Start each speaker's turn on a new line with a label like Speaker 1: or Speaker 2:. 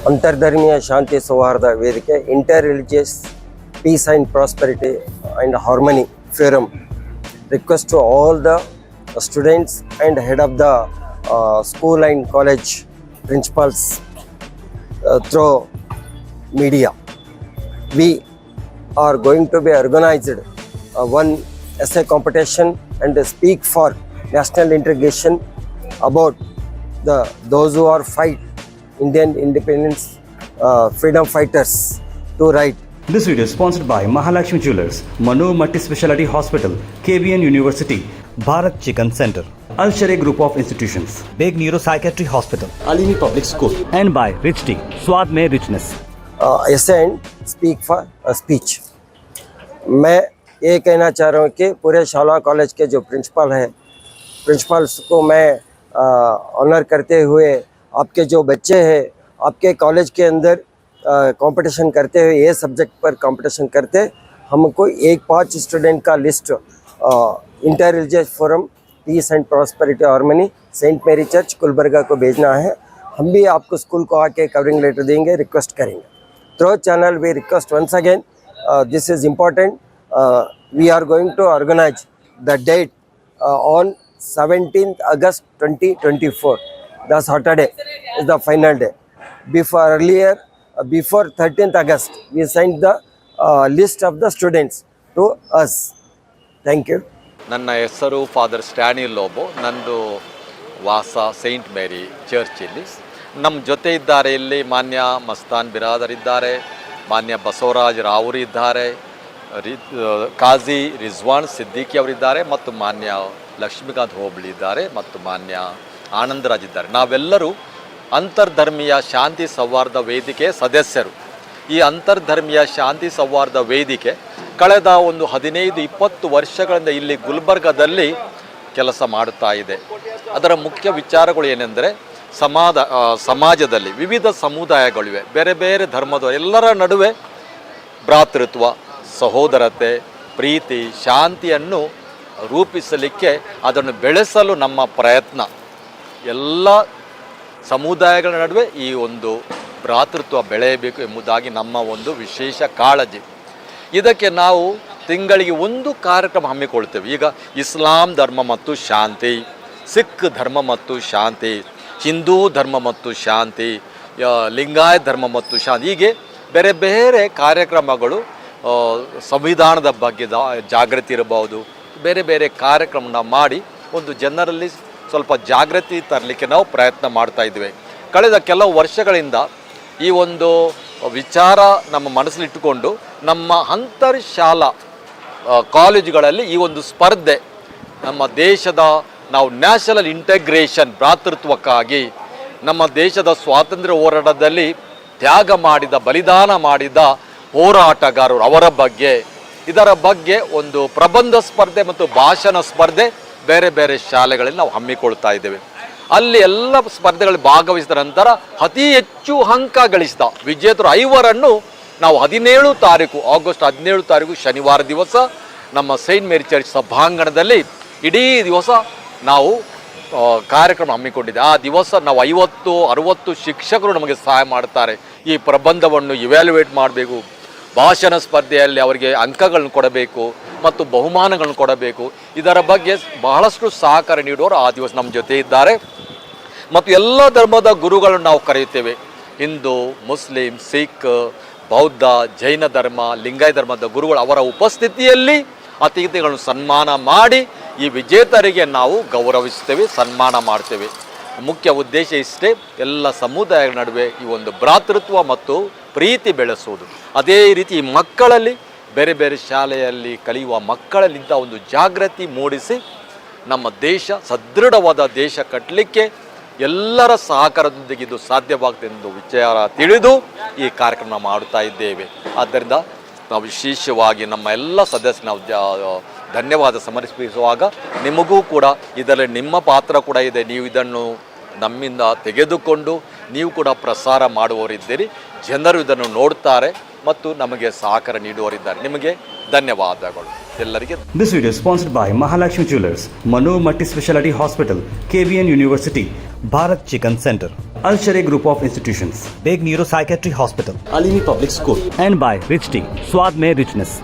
Speaker 1: ಅಂತರ್ಧರ್ಮೀಯ ಶಾಂತಿ ಸೌಹಾರ್ದ ವೇದಿಕೆ inter religious peace and prosperity and harmony forum request to all the students and head of the school and college principals through media. We are going to be organized one essay competition and speak for national integration about those who are fight Indian independence freedom fighters to write.
Speaker 2: This video is sponsored by Mahalakshmi Jewelers, Manu Multi-Speciality Hospital, KBN University, Bharat Chicken Center, Al Sharia Group of Institutions, Big Neuro Psychiatry Hospital, Alimi Public School, and by Rich Tea, Swad Mein Richness.
Speaker 1: Essay and speak for a speech. मैं ये कहना चाह रहा हूँ कि पूरे शाला college के जो प्रिंसिपल्स को मैं ऑनर करते हुए आपके जो बच्चे हैं आपके कॉलेज के अंदर कंपटीशन करते हुए ये सब्जेक्ट पर कंपटीशन करते हमको 5 स्टूडेंट का list inter religious forum peace and prosperity harmony saint Mary church Gulbarga को भेजना है। हम भी आपको स्कूल को आके कवरिंग लेटर देंगे, रिक्वेस्ट करेंगे through channel. We request once again this is important. We are going to organise the date on 17th August 2024. The Saturday is the final day. Before 13th August, we sent the list of the students to us. Thank you.
Speaker 3: ನನ್ನ ಹೆಸರು father Stany Lobo. ನಂದು ವಾಸ Saint ಮೇರಿ church. ಇಲ್ಲಿ ನಮ್ಮ ಜೊತೆ ಇದ್ದಾರೆ ಇಲ್ಲಿ ಮಾನ್ಯ ಮಸ್ತಾನ್ ಬಿರಾದರ್ ಇದ್ದಾರೆ, ಮಾನ್ಯ ಬಸವರಾಜ್ ರಾವ್ರು ಇದ್ದಾರೆ, ಕಾಜಿ ರಿಜ್ವಾನ್ ಸಿದ್ದಿಕಿ ಅವರಿದ್ದಾರೆ ಮತ್ತು ಮಾನ್ಯ ಲಕ್ಷ್ಮೀಕಾಂತ್ ಹೋಬಳಿ ಇದ್ದಾರೆ ಮತ್ತು ಮಾನ್ಯ ಆನಂದರಾಜ್ ಇದ್ದಾರೆ. ನಾವೆಲ್ಲರೂ ಅಂತರ್ಧರ್ಮೀಯ ಶಾಂತಿ ಸೌಹಾರ್ದ ವೇದಿಕೆ ಸದಸ್ಯರು. ಈ ಅಂತರ್ಧರ್ಮೀಯ ಶಾಂತಿ ಸೌಹಾರ್ದ ವೇದಿಕೆ ಕಳೆದ ಒಂದು 15-20 ವರ್ಷಗಳಿಂದ ಇಲ್ಲಿ ಗುಲ್ಬರ್ಗದಲ್ಲಿ ಕೆಲಸ ಮಾಡುತ್ತಾ ಇದೆ. ಅದರ ಮುಖ್ಯ ವಿಚಾರಗಳು ಏನೆಂದರೆ ಸಮಾಜದಲ್ಲಿ ವಿವಿಧ ಸಮುದಾಯಗಳಿವೆ, ಬೇರೆ ಬೇರೆ ಧರ್ಮದ ಎಲ್ಲರ ನಡುವೆ ಭ್ರಾತೃತ್ವ, ಸಹೋದರತೆ, ಪ್ರೀತಿ, ಶಾಂತಿಯನ್ನು ರೂಪಿಸಲಿಕ್ಕೆ ಅದನ್ನು ಬೆಳೆಸಲು ನಮ್ಮ ಪ್ರಯತ್ನ. ಎಲ್ಲ ಸಮುದಾಯಗಳ ನಡುವೆ ಈ ಒಂದು ಭ್ರಾತೃತ್ವ ಬೆಳೆಯಬೇಕು ಎಂಬುದಾಗಿ ನಮ್ಮ ಒಂದು ವಿಶೇಷ ಕಾಳಜಿ. ಇದಕ್ಕೆ ನಾವು ತಿಂಗಳಿಗೆ ಒಂದು ಕಾರ್ಯಕ್ರಮ ಹಮ್ಮಿಕೊಳ್ತೇವೆ. ಈಗ ಇಸ್ಲಾಂ ಧರ್ಮ ಮತ್ತು ಶಾಂತಿ, ಸಿಖ್ ಧರ್ಮ ಮತ್ತು ಶಾಂತಿ, ಹಿಂದೂ ಧರ್ಮ ಮತ್ತು ಶಾಂತಿ, ಲಿಂಗಾಯತ್ ಧರ್ಮ ಮತ್ತು ಶಾಂತಿ, ಹೀಗೆ ಬೇರೆ ಬೇರೆ ಕಾರ್ಯಕ್ರಮಗಳು, ಸಂವಿಧಾನದ ಬಗ್ಗೆ ಜಾಗೃತಿ ಇರಬಹುದು, ಬೇರೆ ಬೇರೆ ಕಾರ್ಯಕ್ರಮನ ಮಾಡಿ ಒಂದು ಜನರಲ್ಲಿ ಸ್ವಲ್ಪ ಜಾಗೃತಿ ತರಲಿಕ್ಕೆ ನಾವು ಪ್ರಯತ್ನ ಮಾಡ್ತಾ ಇದ್ದೇವೆ. ಕಳೆದ ಕೆಲವು ವರ್ಷಗಳಿಂದ ಈ ಒಂದು ವಿಚಾರ ನಮ್ಮ ಮನಸ್ಸಲ್ಲಿಟ್ಟುಕೊಂಡು ನಮ್ಮ ಅಂತರ್ಶಾಲಾ ಕಾಲೇಜುಗಳಲ್ಲಿ ಈ ಒಂದು ಸ್ಪರ್ಧೆ, ನಮ್ಮ ದೇಶದ ನಾವು ನ್ಯಾಷನಲ್ ಇಂಟಗ್ರೇಷನ್ ಭ್ರಾತೃತ್ವಕ್ಕಾಗಿ ನಮ್ಮ ದೇಶದ ಸ್ವಾತಂತ್ರ್ಯ ಹೋರಾಟದಲ್ಲಿ ತ್ಯಾಗ ಮಾಡಿದ, ಬಲಿದಾನ ಮಾಡಿದ ಹೋರಾಟಗಾರರು ಅವರ ಬಗ್ಗೆ, ಇದರ ಬಗ್ಗೆ ಒಂದು ಪ್ರಬಂಧ ಸ್ಪರ್ಧೆ ಮತ್ತು ಭಾಷಣ ಸ್ಪರ್ಧೆ ಬೇರೆ ಬೇರೆ ಶಾಲೆಗಳಲ್ಲಿ ನಾವು ಹಮ್ಮಿಕೊಳ್ತಾ ಇದ್ದೇವೆ. ಅಲ್ಲಿ ಎಲ್ಲ ಸ್ಪರ್ಧೆಗಳಲ್ಲಿ ಭಾಗವಹಿಸಿದ ನಂತರ ಅತಿ ಹೆಚ್ಚು ಅಂಕ ಗಳಿಸಿದ ವಿಜೇತರು 5ರನ್ನು ನಾವು 17 ತಾರೀಕು ಆಗಸ್ಟ್ 17 ತಾರೀಕು ಶನಿವಾರ ದಿವಸ ನಮ್ಮ ಸೈಂಟ್ ಮೇರಿ ಚರ್ಚ್ ಸಭಾಂಗಣದಲ್ಲಿ ಇಡೀ ದಿವಸ ನಾವು ಕಾರ್ಯಕ್ರಮ ಹಮ್ಮಿಕೊಂಡಿದ್ದೆ. ಆ ದಿವಸ ನಾವು 50-60 ಶಿಕ್ಷಕರು ನಮಗೆ ಸಹಾಯ ಮಾಡ್ತಾರೆ. ಈ ಪ್ರಬಂಧವನ್ನು ಇವ್ಯಾಲ್ಯುವೇಟ್ ಮಾಡಬೇಕು, ಭಾಷಣ ಸ್ಪರ್ಧೆಯಲ್ಲಿ ಅವರಿಗೆ ಅಂಕಗಳನ್ನು ಕೊಡಬೇಕು ಮತ್ತು ಬಹುಮಾನಗಳನ್ನು ಕೊಡಬೇಕು. ಇದರ ಬಗ್ಗೆ ಬಹಳಷ್ಟು ಸಹಕಾರ ನೀಡುವವರು ಆ ದಿವಸ ನಮ್ಮ ಜೊತೆ ಇದ್ದಾರೆ. ಮತ್ತು ಎಲ್ಲ ಧರ್ಮದ ಗುರುಗಳನ್ನು ನಾವು ಕರೆಯುತ್ತೇವೆ. ಹಿಂದೂ, ಮುಸ್ಲಿಂ, ಸಿಖ್, ಬೌದ್ಧ, ಜೈನ ಧರ್ಮ, ಲಿಂಗಾಯತ ಧರ್ಮದ ಗುರುಗಳು ಅವರ ಉಪಸ್ಥಿತಿಯಲ್ಲಿ ಅತಿಥಿಗಳನ್ನು ಸನ್ಮಾನ ಮಾಡಿ ಈ ವಿಜೇತರಿಗೆ ನಾವು ಗೌರವಿಸ್ತೇವೆ, ಸನ್ಮಾನ ಮಾಡ್ತೇವೆ. ಮುಖ್ಯ ಉದ್ದೇಶ ಇಷ್ಟೇ, ಎಲ್ಲ ಸಮುದಾಯಗಳ ನಡುವೆ ಈ ಒಂದು ಭ್ರಾತೃತ್ವ ಮತ್ತು ಪ್ರೀತಿ ಬೆಳೆಸುವುದು. ಅದೇ ರೀತಿ ಮಕ್ಕಳಲ್ಲಿ, ಬೇರೆ ಬೇರೆ ಶಾಲೆಯಲ್ಲಿ ಕಲಿಯುವ ಮಕ್ಕಳಲ್ಲಿಂಥ ಒಂದು ಜಾಗೃತಿ ಮೂಡಿಸಿ ನಮ್ಮ ದೇಶ ಸದೃಢವಾದ ದೇಶ ಕಟ್ಟಲಿಕ್ಕೆ ಎಲ್ಲರ ಸಹಕಾರದೊಂದಿಗೆ ಇದು ಸಾಧ್ಯವಾಗ್ತದೆ ಎಂದು ವಿಚಾರ ತಿಳಿದು ಈ ಕಾರ್ಯಕ್ರಮ ಮಾಡುತ್ತಾ ಇದ್ದೇವೆ. ಆದ್ದರಿಂದ ನಾವು ವಿಶೇಷವಾಗಿ ನಮ್ಮ ಎಲ್ಲ ಸದಸ್ಯರು ನಾವು ಧನ್ಯವಾದ ಸಮರ್ಪಿಸುವಾಗ ನಿಮಗೂ ಕೂಡ ಇದರಲ್ಲಿ ನಿಮ್ಮ ಪಾತ್ರ ಕೂಡ ಇದೆ. ನೀವು ಇದನ್ನು ನಮ್ಮಿಂದ ತೆಗೆದುಕೊಂಡು ನೀವು ಕೂಡ ಪ್ರಸಾರ ಮಾಡುವವರಿದ್ದೀರಿ. ಜನರು ಇದನ್ನು ನೋಡ್ತಾರೆ ಮತ್ತು ನಮಗೆ ಸಹಕಾರ ನೀಡುವವರಿದ್ದಾರೆ. ನಿಮಗೆ ಧನ್ಯವಾದಗಳು ಎಲ್ಲರಿಗೆ.
Speaker 2: This video is sponsored by Mahalakshmi Jewelers, Manu Multi-Speciality Hospital, KBN University, Bharat Chicken Center. Al Sharia Group of Institutions, Big Neuropsychiatry Hospital, Alimi Public School, and by Rich Tea, Swad Mein Richness.